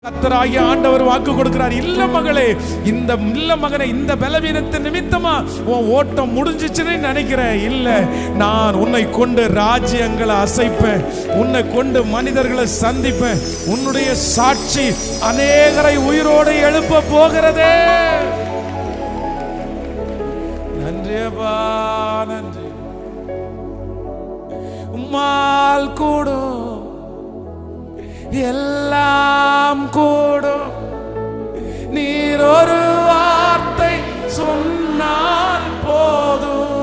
கர்த்தராகிய ஆண்டவர் வாக்கு கொடுக்கிறார். இல்ல மகளே, இந்த இல்ல மகனே, இந்த பலவீனத்தின் நிமித்தமா உன் ஓட்டம் முடிஞ்சிச்சுன்னு நினைக்கிறேன். இல்ல, நான் உன்னை கொண்டு ராஜ்யங்களை அசைப்பேன், உன்னை கொண்டு மனிதர்களை சந்திப்பேன். உன்னுடைய சாட்சி அநேகரை உயிரோடு எழுப்ப போகிறதே. நன்றியப்பா, நன்றி. உம்மால் கூடும் எல்லாம் கூடும். நீர் ஒரு வார்த்தை சொன்னால் போதும்.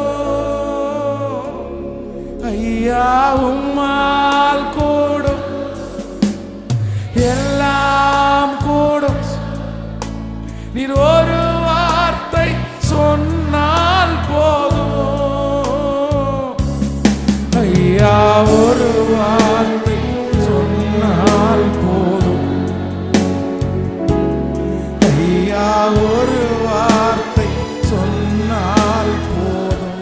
ஐயா, உம்மால் கூடும் எல்லாம் கூடும். நீர் ஒரு வார்த்தை சொன்னால் போதும். ஐயா, ஒரு வார்த்தை சொன்னால் போதும். ஐயா, ஒரு வார்த்தை சொன்னால் போதும்.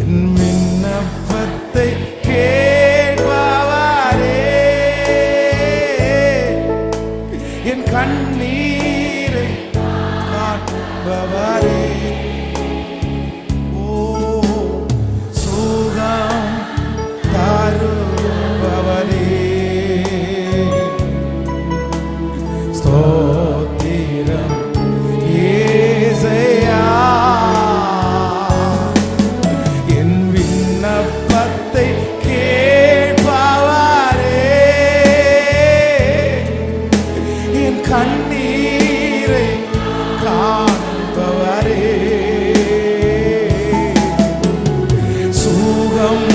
என் விண்ணப்பத்தை கேட்பவரே, என் கண்ணீரை காண்பவரே, கண்ணீரை காண்பவரே, சுகம்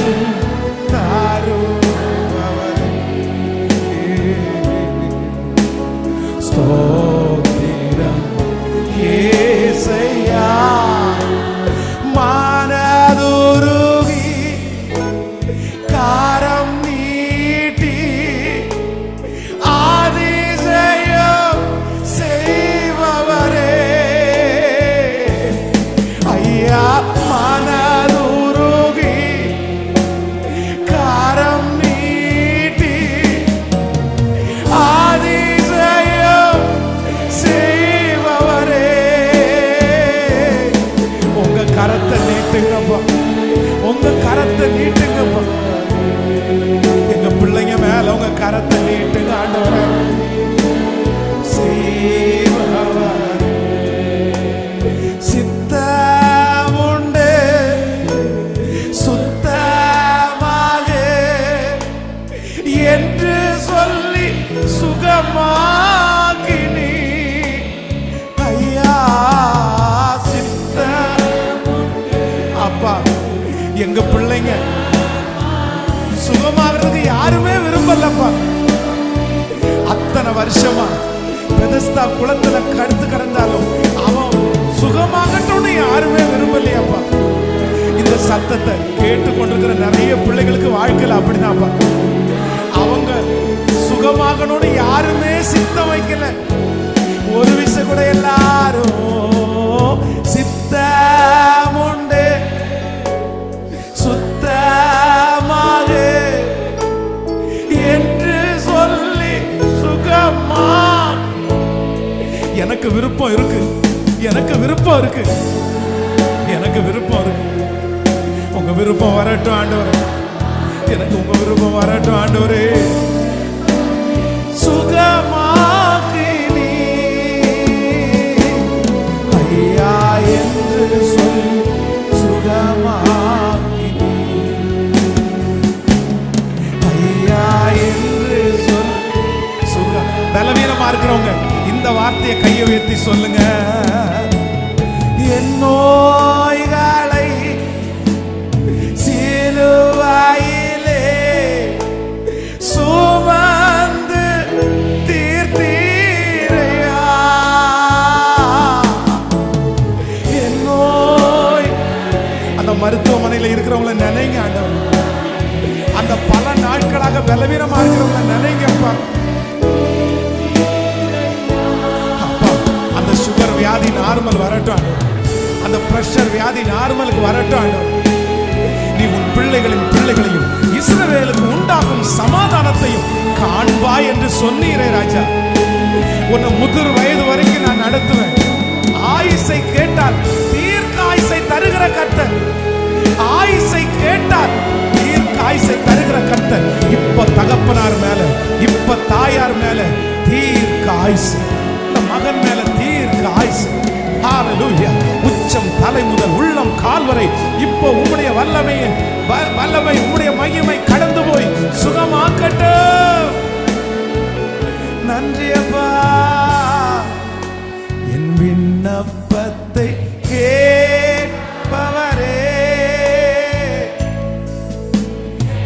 தருபவரே, ஸ்தோத்திரம் இயேசையா. மனதுருகி காரம் நீட்டி கரத்தை நீட்டுங்கப்பா, உங்க கரத்தை நீட்டுங்கப்பா. எங்க பிள்ளைங்க மேல உங்க கரத்தை நீட்டுங்க ஆண்டவரே. சித்தமுண்டு சுத்தமாக என்று சொல்லி சுகமாக்கினி. ஐயா, அப்பா, எங்க பிள்ளைங்க சுகமாகிறதுக்கு யாருமே விரும்பலப்பா. அத்தனை வருஷமா பெதஸ்தா குளத்துல கடுத்து கிடந்தாலும் அவன் சுகமாகட்டும்னு யாருமே விரும்பலையாப்பா. இந்த சத்தத்தை கேட்டு கொண்டிருக்கிற நிறைய பிள்ளைகளுக்கு வாழ்க்கையில் அப்படிதான்ப்பா. அவங்க சுகமாகணும்னு யாருமே சித்தம் வைக்கல. ஒரு விஷயம் கூட எல்லாரும் சித்தமுண்டு சுத்தமாக என்று சொல்லி சுகமா. எனக்கு விருப்பம் இருக்கு, எனக்கு விருப்பம் இருக்கு, எனக்கு விருப்பம் இருக்கு. உங்க விருப்பம் வரட்டும் ஆண்டவரே, எனக்கு உங்க விருப்பம் வரட்டும் ஆண்டவரே. சுகமாக்கினி ஐயா என்று சொல்லி சுகமாக்கினி. ஐயா என்று சொல்லி சுகம். பலவீனமா இருக்கிறவங்க இந்த வார்த்தையை கையை உயர்த்தி சொல்லுங்க. என் நோய்களை சிலுவையிலே சுமந்து தீர்த்தீரையா. என் நோய், அந்த மருத்துவமனையில் இருக்கிறவங்கள நினைங்க ஆண்டவர். அந்த பல நாட்களாக பலவீனமா இருக்கிறவங்கள நினைங்கப்பா. சுகர் வியாதி நார்மல் வரட்டும், அந்த பிரஷர் வியாதி நார்மலுக்கு வரட்டும். நீ உன் பிள்ளைகளையும் இஸ்ரவேலுக்கு உண்டாகும் சமாதானத்தையும் காண சொன்னீரே ராஜா, உன்னை முதிர் வயது வரைக்கும் நான் நடத்துவேன். ஆயுசை கேட்டால் தீர்க்க ஆயுசை தருகிற கர்த்தர், ஆயுசை கேட்டால் தீர்க்க ஆயுசை தருகிற கர்த்தர். இப்ப தகப்பனார் மேல, இப்ப தாயார் மேல தீர்க்க ஆயுசு, இந்த மகன் மேல தீர்க்க ஆயுசு. ஹalleluya. உச்சம் தலை முதல் உள்ளம் கால் வரை இப்போ உம்முடைய வல்லமை உம்முடைய மகிமை கடந்து போய் சுகமாக்கட்டும். நன்றி அப்பா. என் விண்ணப்பத்தை கேட்பவரே,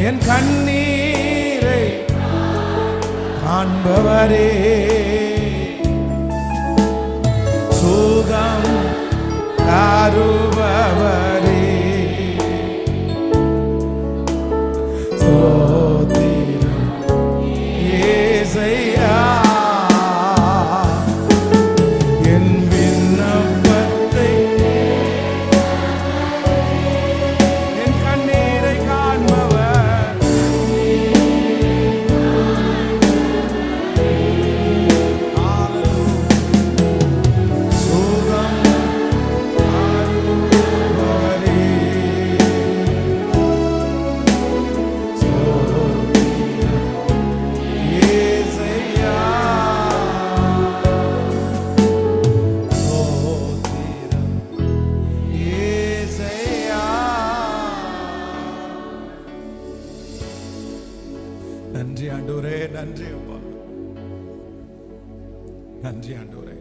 என் கண்ணீரை காண்பவரே, சுகம் தருபவரே, ஸ்தோத்திரம் இயேசையா. என் விண்ணப்பத்தை என் கண்ணீரை காண்பவர், சுகம் தருபவரே, இயேசையா. ஸ்தோத்திரம் இயேசையா. நன்றி ஆண்டவரே, நன்றி அப்பா, நன்றி ஆண்டவரே.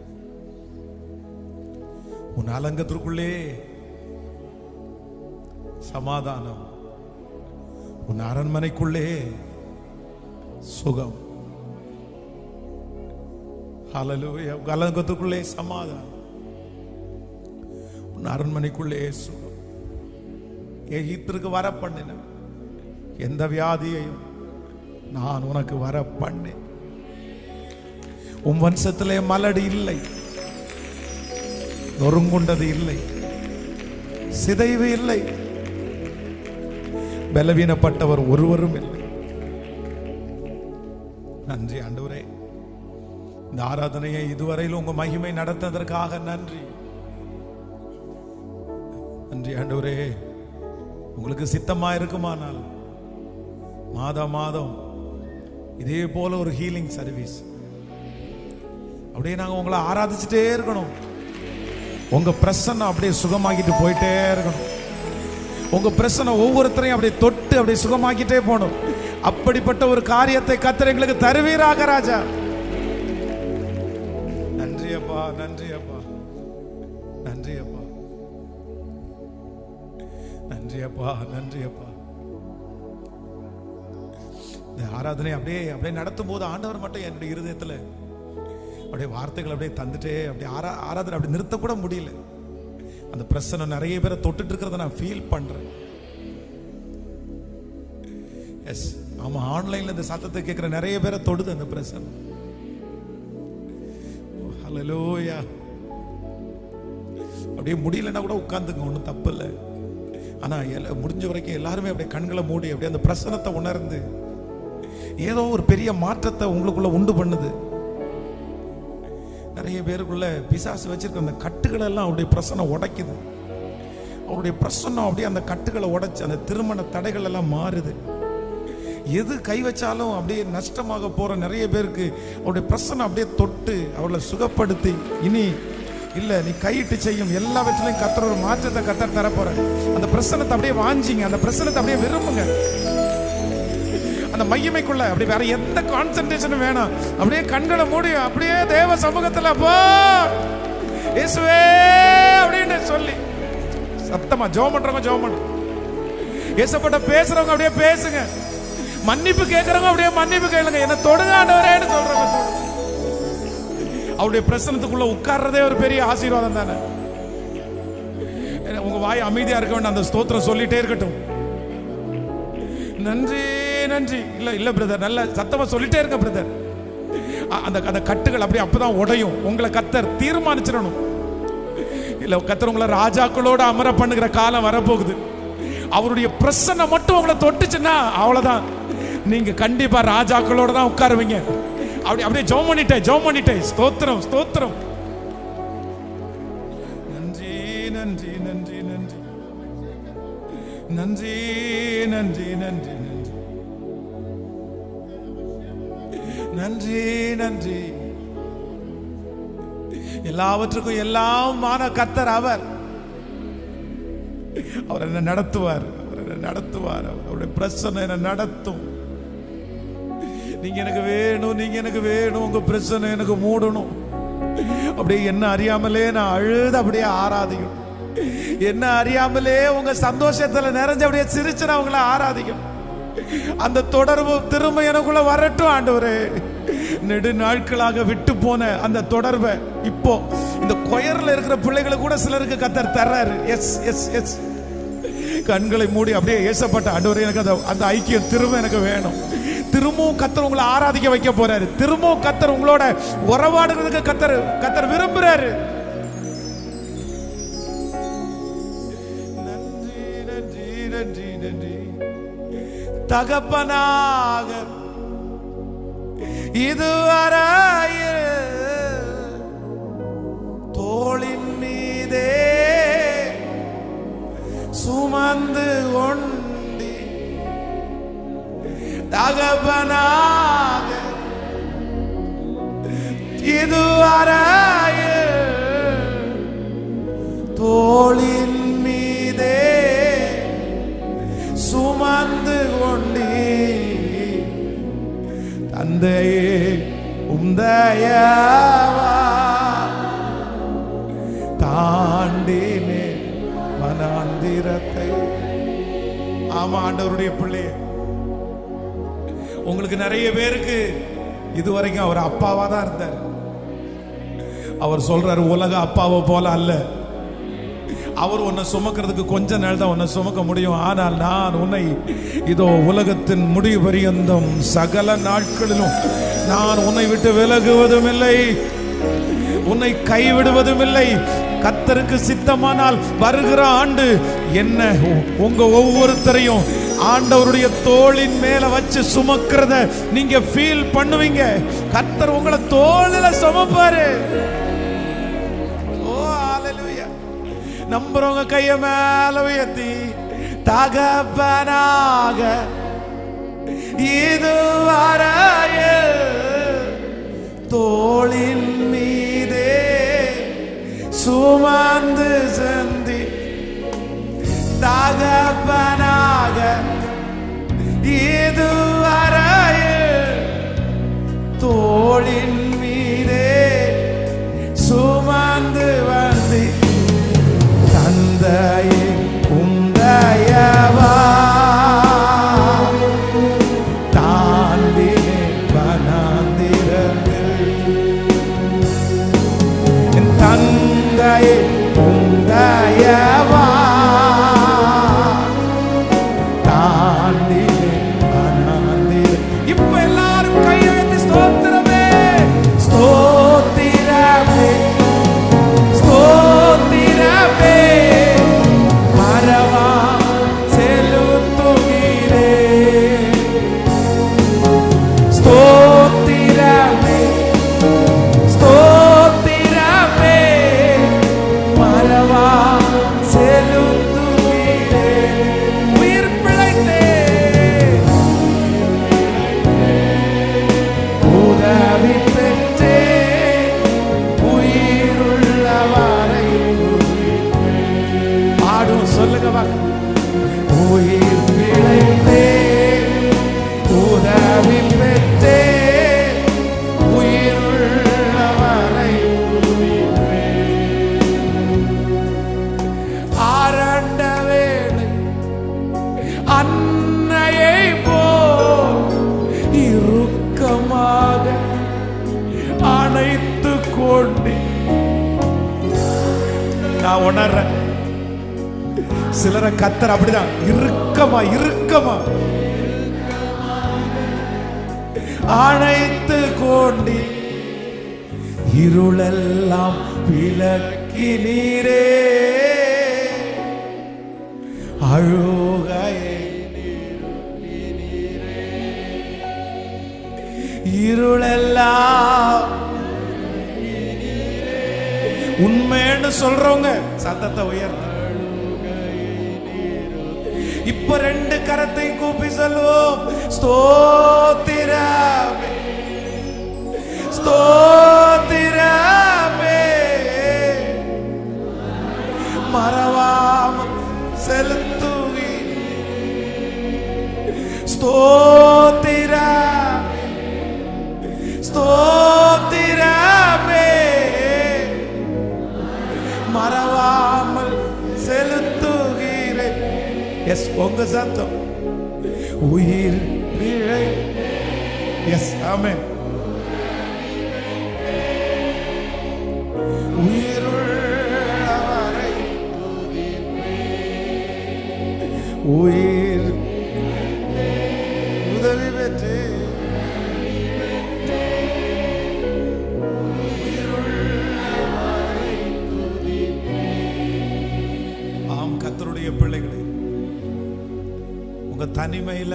உன் அலங்கத்திற்குள்ளே சமாதானம், உன் அரண்மனைக்குள்ளே சுகம். ஹalleluya. உன் அலங்கத்திற்குள்ளே சமாதானம், உன் அரண்மனைக்குள்ளே சுகம். எகிப்திற்கு வர பண்ணின எந்த வியாதியையும் நான் உனக்கு வர பண்ணேன். உன் வம்சத்திலே மலடி இல்லை, நொறுங்குண்டது இல்லை, சிதைவு இல்லை, பலவீனப்பட்டவர் ஒருவரும் இல்லை. நன்றி ஆண்டவரே. இந்த ஆராதனையை இதுவரையில் உங்க மகிமை நடத்ததற்காக நன்றி. நன்றி ஆண்டவரே. உங்களுக்கு சித்தமா இருக்குமானால் மாதம் மாதம் இதே போல ஒரு ஹீலிங் சர்வீஸ் அப்படியே நாங்க உங்களை ஆராதிச்சுட்டே இருக்கணும். உங்க பிரசன்னம் அப்படியே சுகமாக்கிட்டு போயிட்டே இருக்கணும். உங்க பிரசன்னம் ஒவ்வொருத்தரையும் அப்படியே தொட்டு அப்படியே சுகமாக்கிட்டே போகணும். அப்படிப்பட்ட ஒரு காரியத்தை கர்த்தர் எங்களுக்கு தருவீராக ராஜா. நன்றி அப்பா, நன்றி அப்பா, நன்றி அப்பா, நன்றி அப்பா, நன்றி அப்பா. இந்த ஆராதனை அப்படியே அப்படியே நடத்தும் போது ஆண்டவர் மட்டும் என்னுடைய இருதயத்துல அப்படியே வார்த்தைகள் அப்படியே தந்துட்டே அப்படியே ஆராதனை அப்படி நிறுத்தக்கூட முடியல. அந்த பிரச்சனை நிறைய பேரை தொட்டுட்டு இருக்கிறத நான் ஃபீல் பண்றேன். எஸ், ஆமா, ஆன்லைன்ல இந்த சத்தத்தை கேட்கிற நிறைய பேரை தொடுது அந்த பிரச்சனை. ஹல்லேலூயா. அப்படியே முடியலன்னா கூட உட்கார்ந்துங்க, ஒன்றும் தப்பு இல்லை. ஆனா முடிஞ்ச வரைக்கும் எல்லாருமே அப்படியே கண்களை மூடி அப்படியே அந்த பிரசனத்தை உணர்ந்து ஏதோ ஒரு பெரிய மாற்றத்தை உங்களுக்குள்ள உண்டு பண்ணுது. நிறைய பேருக்குள்ள பிசாசு வச்சிருக்க அந்த கட்டுகளை எல்லாம் அவருடைய பிரசனம் உடைக்குது. அவருடைய பிரசனம் அப்படியே அந்த கட்டுகளை உடைச்சு அந்த திருமண தடைகள் எல்லாம் மாறுது. எது கை வச்சாலும் அப்படியே நஷ்டமாக போற நிறைய பேருக்கு அவருடைய பிரசனம் அப்படியே தொட்டு அவர்களை சுகப்படுத்தி, இனி இல்ல நீ கையிட்டு செய்யும் எல்லாவற்றிலையும் கர்த்தர் ஒரு மாற்றத்தை கர்த்தர் தரப்போற. அந்த பிரசனத்தை அப்படியே வாஞ்சிங்க, அந்த பிரசனத்தை அப்படியே விரும்புங்க. அந்த மகிமைக்குள்ள அப்படி வேற எந்த கான்சென்ட்ரேஷனும் வேணாம். அப்படியே கண்களை மூடி அப்படியே தேவ சமூகத்துல போ இயேசுவே அப்படின்னு சொல்லி சத்தமா ஜெபம் பண்றவங்க ஜெபம் பண்ணுங்க. இயேசுப்பட்ட பேசுறவங்க அப்படியே பேசுங்க. மன்னிப்பு கேட்கறவங்க அப்படியே மன்னிப்பு கேளுங்க. என்ன தொடுங்க ஆண்டவரேன்னு சொல்றவங்க. அவருடைய பிரசனத்துக்குள்ள உட்கார்றதே ஒரு பெரிய ஆசீர்வாதம் தானே. உங்க வாய் அமைதியா இருக்க வேண்டாம், அந்த ஸ்தோத்திரம் சொல்லிட்டே இருக்கட்டும். நன்றி நன்றி. இல்ல இல்ல பிரதர், நல்ல சத்தமா சொல்லிட்டே இருக்க பிரதர். அந்த கட்டுகள் அப்படியே அப்பதான் உடையும். உங்களை கர்த்தர் தீர்மானிச்சிடணும். இல்ல கர்த்தர் உங்களை ராஜாக்களோட அமர பண்ணுகிற காலம் வரப்போகுது. அவருடைய பிரசன்னம் மட்டும் உங்களை தொட்டுச்சுன்னா அவ்வளவுதான், நீங்க கண்டிப்பா ராஜாக்களோட தான் உட்காருவீங்க. அப்படியே ஜெபம் பண்ணிட்டேன். ஸ்தோத்திரம் ஸ்தோத்திரம். நன்றி நன்றி நன்றி நன்றி நன்றி நன்றி நன்றி நன்றி நன்றி. எல்லாவற்றுக்கும் எல்லாமான கர்த்தர் அவர் என்ன நடத்துவார். அவருடைய பிரச்சனை என்ன நடத்தும். நீங்க எனக்கு வேணும், உங்க பிரச்சனை எனக்கு மூடணும். அப்படியே என்ன அறியாமலே நான் அழுது அப்படியே ஆராதிக்கணும். என்ன அறியாமலே உங்க சந்தோஷத்துல நிறைஞ்ச அப்படியே சிரிச்சு நான் உங்களை ஆராதிக்கணும். அந்த தொடர்பு திரும்ப எனக்குள்ள வரட்டும் ஆண்டவரே. நெடு நாட்களாக விட்டு போன அந்த தொடர்பை இப்போ இந்த கொயர்ல இருக்கிற பிள்ளைகளை கூட சிலருக்கு கர்த்தர் தர்றாரு. S S S. கண்களை மூடி அப்படியே ஏசப்பட்ட ஆண்டவரே, எனக்கு அந்த ஐக்கியம் திரும்ப எனக்கு வேணும். திரும்பவும் கர்த்தர் உங்களை ஆராதிக்க வைக்க போறாரு. திரும்பவும் கர்த்தர் உங்களோட உறவாடுறதுக்கு கர்த்தர் விரும்புறாரு. நன்றி நன்றி நன்றி நன்றி. தகப்பனாக இதுவரையில் தோளின் மீதே சுமந்து கொண்டி, தகப்பனாக இதுவரையில் தோளின் மீதே சுமந்து கொண்டி, தந்தையே உந்தயவா தாண்டினே வனாந்திரத்தை. ஆமா ஆண்டவருடைய பிள்ளை, உங்களுக்கு நிறைய பேருக்கு இதுவரைக்கும் அவர் அப்பாவா தான் இருந்தார். அவர் சொல்றாரு, உலக அப்பாவை போல அல்ல. அவர் உன்னை சுமக்கிறதுக்கு கொஞ்ச நாள் தான் உன்னை சுமக்க முடியும். ஆனால் நான் உன்னை இதோ உலகத்தின் முடிவு பரியந்தம் சகல நாட்களிலும் நான் உன்னை விட்டு விலகுவதும் இல்லை, உன்னை கைவிடுவதும் இல்லை. கர்த்தருக்கு சித்தமானால் வருகிற ஆண்டு என்ன உங்க ஒவ்வொருத்தரையும் ஆண்டவருடைய தோளின் மேல வச்சு சுமக்கிறத நீங்க ஃபீல் பண்ணுவீங்க. கர்த்தர் உங்களை தோளில சுமப்பாரு. ஓ ஹalleluya. நம்புறவங்க கைய மேல உயர்த்தி, தகப்பனாக இதுவரையில் தோளின் மீதே சுமந்து செந்தி, தகப்பனாக இதுவரையில் தோளின் மீதே சுமந்து வந்து, தந்தையே உந்தயவா தாண்டினே வனாந்திரத்தில், தந்தையே உந்தயவா தாண்டினே வனாந்திரத்தில். இப்ப எல்லாரும் கையெழுத்து ஸ்தோத்திரமே ஸ்தோத்திரமே ஸ்தோத்திரமே மரவா செலுத்துகிறே. ஸ்தோத்திரமே ஸ்தோத்திரமே மரவா செலுத்துகிறே. உயிர் பிழைத்தே உதவி பெற்றே உயிருள்ளவரை பாடும். சொல்லுங்க வாங்க. உயிர் பிழைத்தே உதவி பெற்றே உயிருள்ளவரை ஆரண்ட வேளை அன்னையை போல் இறுக்கமாக அணைத்து கொண்டு நான் உணர்றேன். சிலரை கர்த்தர் அப்படிதான் இறுக்கமா அணைத்து கொண்டு இருளெல்லாம் விலக்கி நீரே அழுகையை இருளெல்லாம் உண்மைன்னு சொல்றவங்க சத்தத்தை உயர்த்த இப்ப 2 கரத்தை கூப்பி சொல்லுவோம். ஸ்தோத்திரமே ஸ்தோத்திரமே மறவாமல் செலுத்துவி. ஸ்தோத்திரமே ஸ்தோத்திரமே மறவாமல் செலுத்துகிறேன். எஸ், உங்க சத்தம் உயிர் பிழை. எஸ், ஆமென். உயிருள்ளவரை உயிர் உதவி பெற்று ஆம். கர்த்தருடைய பிள்ளைகளே, உங்க தனிமையில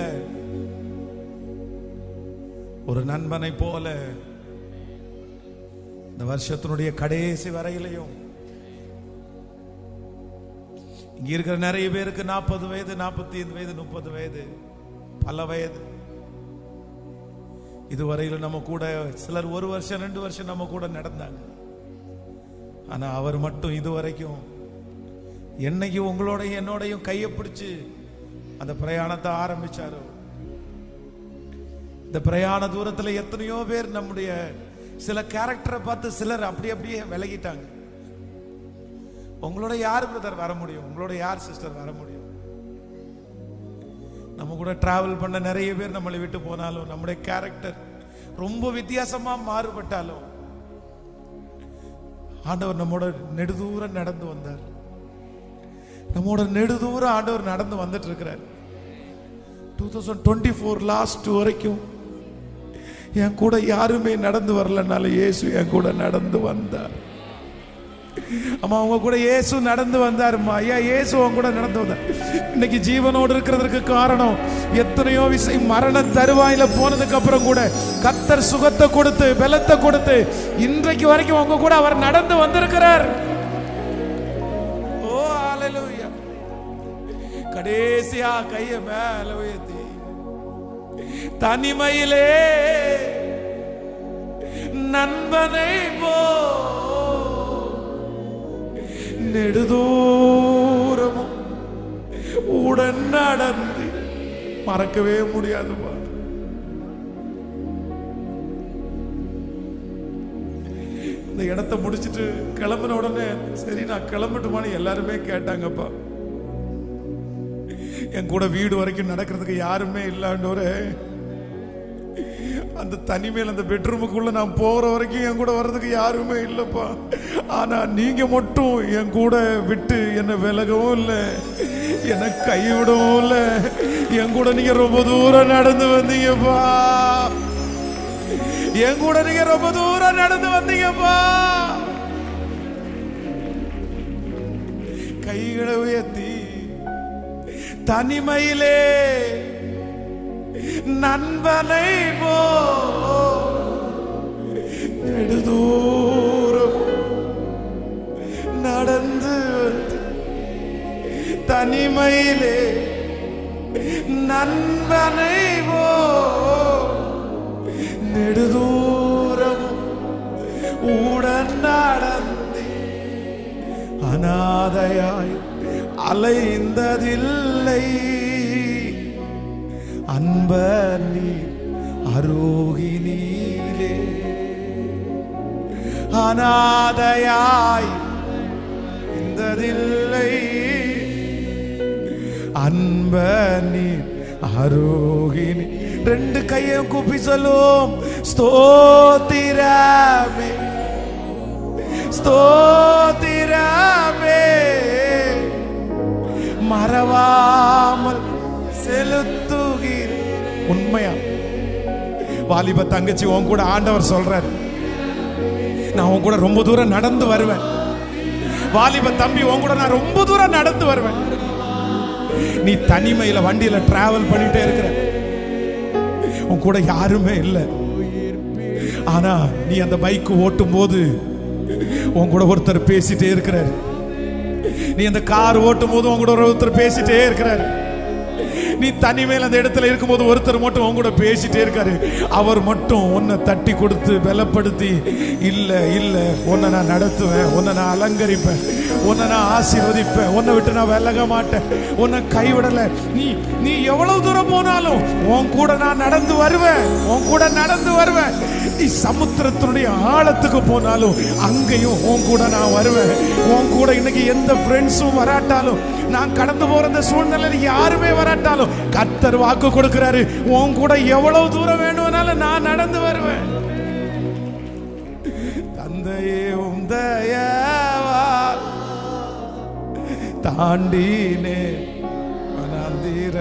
ஒரு நண்பனை போல இந்த வருஷத்தினுடைய கடைசி வரையிலையும் இங்க இருக்கிற நிறைய பேருக்கு 40 வயது, 45 வயது, 30 வயது, பல வயது. இதுவரையிலும் நம்ம கூட சிலர் 1 வருஷம் 2 வருஷம் நம்ம கூட நடந்தாங்க. ஆனா அவர் மட்டும் இதுவரைக்கும் என்னைக்கு உங்களோடையும் என்னோடையும் கையை பிடிச்சு அந்த பிரயாணத்தை ஆரம்பிச்சாரோ, இந்த பிரயாண தூரத்துல எத்தனையோ பேர் நம்முடைய சில கேரக்டரை பார்த்து சிலர் அப்படியே விலகிட்டாங்க. உங்களோட யார் பிரதர் வர முடியும்? உங்களோட யார் சிஸ்டர் வர முடியும்? நம்ம கூட டிராவல் பண்ண நிறைய பேர் நம்மளை விட்டு போனாலும், நம்முடைய கேரக்டர் ரொம்ப வித்தியாசமா மாறுபட்டாலும், ஆண்டவர் நம்மோட நெடுதூரம் நடந்து வந்தார். நம்மோட நெடுதூரம் ஆண்டவர் நடந்து வந்துட்டு இருக்கிறார். 2024 லாஸ்ட் வரைக்கும் என் கூட யாருமே நடந்து வரலனாலும் இயேசு என் கூட நடந்து வந்தார். அம்மா, அவங்க கூட இயேசு நடந்து வந்தாருமா. ஐயா, இயேசு அவங்க கூட நடந்து வந்தார். இன்னைக்கு ஜீவனோடு இருக்கிறதுக்கு காரணம், எத்தனையோ விஷயம் மரண தருவாயில போனதுக்கு அப்புறம் கூட கர்த்தர் சுகத்தை கொடுத்து பலத்தை கொடுத்து இன்றைக்கு வரைக்கும் அவங்க கூட அவர் நடந்து வந்திருக்கிறார். ஓ ஹalleluya. கடைசியா கைய மேல உயர்த்தி தனிமையிலே நண்பனை போ நெடுதூரமும் உடன் நடந்து, மறக்கவே முடியாதுப்பா. இந்த இடத்தை முடிச்சிட்டு கிளம்பின உடனே சரி நான் கிளம்பட்டுமான்னு எல்லாருமே கேட்டாங்கப்பா. என் கூட வீடு வரைக்கும் நடக்கிறதுக்கு யாருமே இல்லாண்டோரே, அந்த தனிமையில் அந்த பெட்ரூமுக்குள்ள நான் போற வரைக்கும் என் கூட வர்றதுக்கு யாருமே இல்லப்பா. ஆனா நீங்க மட்டும் என் கூட விட்டு என்னை விலகவும் இல்லை, என்னை கைவிடவும் இல்லை. என் கூட நீங்க ரொம்ப தூரம் நடந்து வந்தீங்கப்பா. என் கூட நீங்க ரொம்ப தூரம் நடந்து வந்தீங்கப்பா. கைகளை உயர்த்தி தனிமையிலே நண்பனை போ நெடுதூரம் நடந்து வந்து, தனிமையிலே நண்பனை போ நெடுதூரம் உடன் நடந்து, அநாதையாய் அலைந்ததில்லை அன்பர் நீ அரோகினிலே. அநாதையாய் இந்ததில்லை அன்பர் நீ அரோகினி. 2 கையும் கூப்பி சொல்லுவோம். ஸ்தோத்திரமே ஸ்தோத்திரமே மறவாமல் செலுத்துகிறேன். உண்மையா வாலிப தங்கச்சி, உன் கூட ஆண்டவர் சொல்றாரு, நான் உன் கூட ரொம்ப தூரம் நடந்து வருவேன். வாலிப தம்பி, உன் கூட நான் ரொம்ப தூரம் நடந்து வருவேன். நீ தனிமையில வண்டியில டிராவல் பண்ணிட்டே இருக்கிற, உன் கூட யாருமே இல்லை. ஆனா நீ அந்த பைக் ஓட்டும் போது உன் கூட ஒருத்தர் பேசிட்டே இருக்கிறாரு. நீ அந்த கார் ஓட்டும் போது உன் கூட ஒருத்தர் பேசிட்டே இருக்கிறாரு. நீ தனிமையில் அந்த இடத்துல இருக்கும்போது ஒருத்தர் மட்டும் உன் கூட பேசிட்டே இருக்காரு. அவர் மட்டும் உன்னை தட்டி கொடுத்து பலப்படுத்தி, இல்ல இல்ல உன்னை நான் நடத்துவேன், உன்னை நான் அலங்கரிப்பேன், உன்னை நான் ஆசீர்வதிப்பேன், உன்னை விட்டு நான் விலக மாட்டேன், உன்னை கைவிடல, நீ எவ்வளவு தூரம் போனாலும் உன் கூட நான் நடந்து வருவேன், உன் கூட நடந்து வருவேன். நீ சமுத்திரத்தினுடைய ஆழத்துக்கு போனாலும் அங்கேயும் உன் கூட நான் வருவேன். உன் கூட இன்னைக்கு எந்த ஃப்ரெண்ட்ஸும் வராட்டாலும், நான் கடந்து போற இந்த சூழ்நிலையில் யாருமே வராட்டாலும், கர்த்தர் வாக்கு கொடுக்கிறாரு, உன் கூட எவ்வளவு தூரம் வேணும்னாலும் நான் நடந்து வருவேன். தந்தையே உம் தயவால் தாண்டினே வனாந்திர.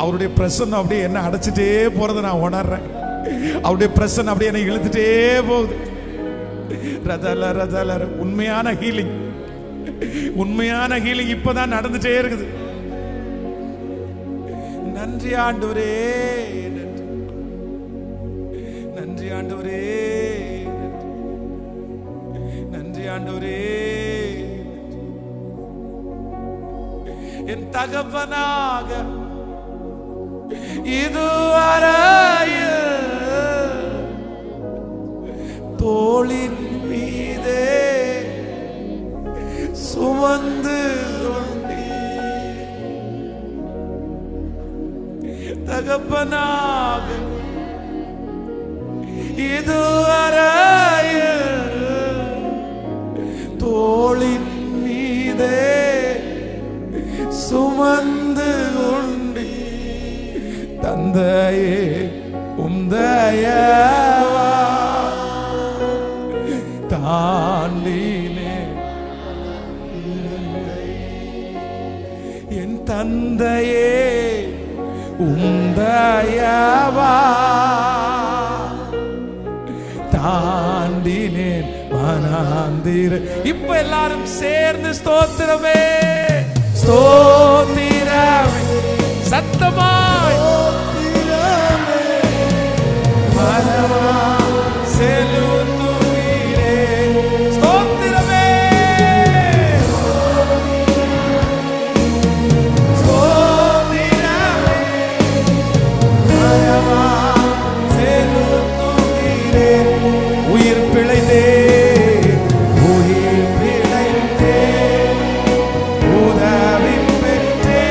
அவருடைய பிரசன்னம் அப்படியே என்ன அடைச்சிட்டே போறதை நான் உணர்றேன். அவருடைய பிரசன்னம் அப்படியே என்னை இழுத்துட்டே போகுது. ரதல ரதல. உண்மையான ஹீலிங், உண்மையான ஹீலிங் இப்பதான் நடந்துட்டே இருக்குது. நன்றி ஆண்டவரே, நன்றி ஆண்டவரே, நன்றி ஆண்டவரே. என் தகப்பனாக இதுவரையில் தோளின் மீதே சுமந்து தகப்பனாக இதுவரையில் தோளின் மீதே சுமந்து கொண்டி. தந்தையே உம் தயவா தாண்டினே. என் தந்தையே உம் தயவா தாண்டினேன் வனாந்திர. இப்ப எல்லாரும் சேர்ந்து ஸ்தோத்திரமே, ஸ்தோத்திரமே, சத்தமாய் மனமா செலுத்துகிறே. ஸ்தோத்திரமே, ஸ்தோத்திரமே, மனமா செலுத்துகிறே. உயிர் பிழைத்தே, உயிர் பிழைத்தே, உதவி பெற்றே,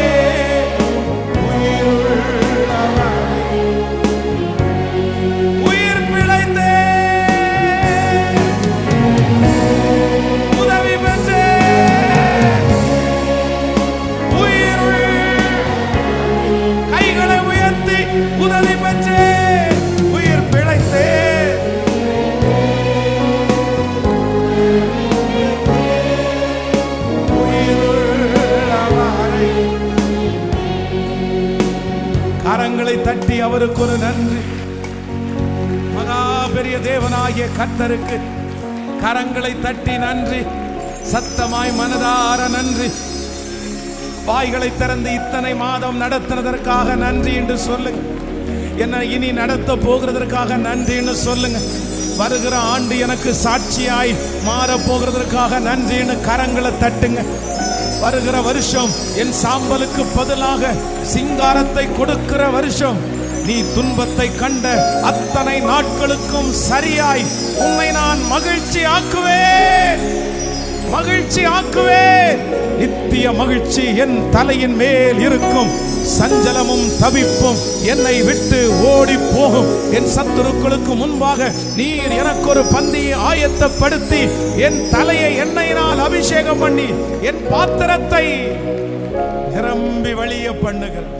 உயிருள்ளவனே. உயிர் பிழைத்தே, உதவி பெற்றே, உயிருள். கைகளை உயர்த்தி உதவி பெற்றே, உயிர் பிழைத்தே. கரங்களை தட்டி அவருக்கு ஒரு நன்றி. மகா பெரிய தேவனாகிய கர்த்தருக்கு கரங்களை தட்டி நன்றி. சத்தமாய் மனதார நன்றி. வாய்களை திறந்து இத்தனை மாதம் நடத்தினதற்காக நன்றி என்று சொல்லுங்க. என்ன இனி நடத்த போகிறதற்காக நன்றி என்று சொல்லுங்க. வருகிற ஆண்டு எனக்கு சாட்சியாய் மாற போகிறதற்காக நன்றின்னு கரங்களை தட்டுங்க. வருகிற வருஷம் என் சாம்பலுக்கு பதிலாக சிங்காரத்தை கொடுக்கிற வருஷம். நீ துன்பத்தை கண்ட அத்தனை நாட்களுக்கும் சரியாய் உன்னை நான் மகிழ்ச்சி ஆக்குவேன், மகிழ்ச்சி ஆக்குவேன். நித்திய மகிழ்ச்சி என் தலையின் மேல் இருக்கும். சஞ்சலமும் தவிப்பும் என்னை விட்டு ஓடி போகும். என் சத்துருக்களுக்கு முன்பாக நீர் எனக்கு ஒரு பந்தியை ஆயத்தப்படுத்தி என் தலையை எண்ணெயினால் அபிஷேகம் பண்ணி என் பாத்திரத்தை நிரம்பி வழிய பண்ணுகிறார்.